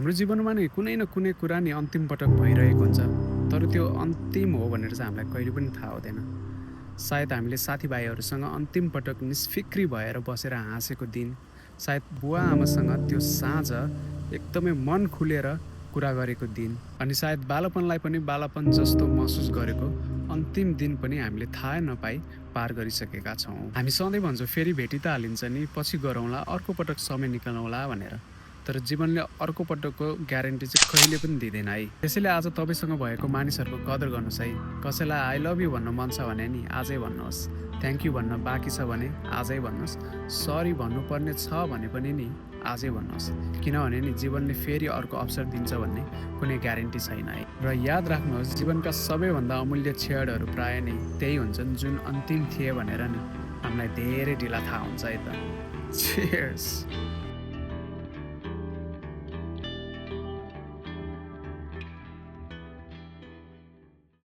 हाम्रो जीवनमा नि कुनै न कुनै कुरा नि अन्तिम पटक भइरहेको हुन्छ। तर त्यो अन्तिम हो भनेर चाहिँ हामीलाई कहिले पनि थाहा हुँदैन। सायद हामीले साथीभाइहरूसँग अन्तिम पटक निष्फिक्री भएर बसेर हाँसेको दिन, सायद बुवा-आमासँग त्यो साँझ एकदमै मन खुलेर कुरा गरेको दिन, अनि सायद बालापनलाई पनि बालापन जस्तो महसुस गरेको अन्तिम दिन पनि हामीले थाहा नपाई पार गरिसकेका छौँ। हामी सधैँ भन्छौँ फेरि भेटी त हालिन्छ नि, पछि गरौँला, अर्को पटक समय निकालौँला भनेर। तर जीवनले अर्को पटकको ग्यारेन्टी चाहिँ कहिले पनि दिँदैन है। त्यसैले आज तपाईँसँग भएको मानिसहरूको कदर गर्नुहोस् है। कसैलाई आई लभ यु भन्न मन छ भने नि आजै भन्नुहोस्। थ्याङ्क यू भन्न बाँकी छ भने आजै भन्नुहोस्। सरी भन्नुपर्ने छ भने पनि नि आजै भन्नुहोस्। किनभने नि जीवनले फेरि अर्को अवसर दिन्छ भन्ने कुनै ग्यारेन्टी छैन है। र याद राख्नुहोस्, जीवनका सबैभन्दा अमूल्य क्षणहरू प्राय नै त्यही हुन्छन् जुन अन्तिम थिए भनेर नि हामीलाई धेरै ढिला थाहा हुन्छ है त। Cheers!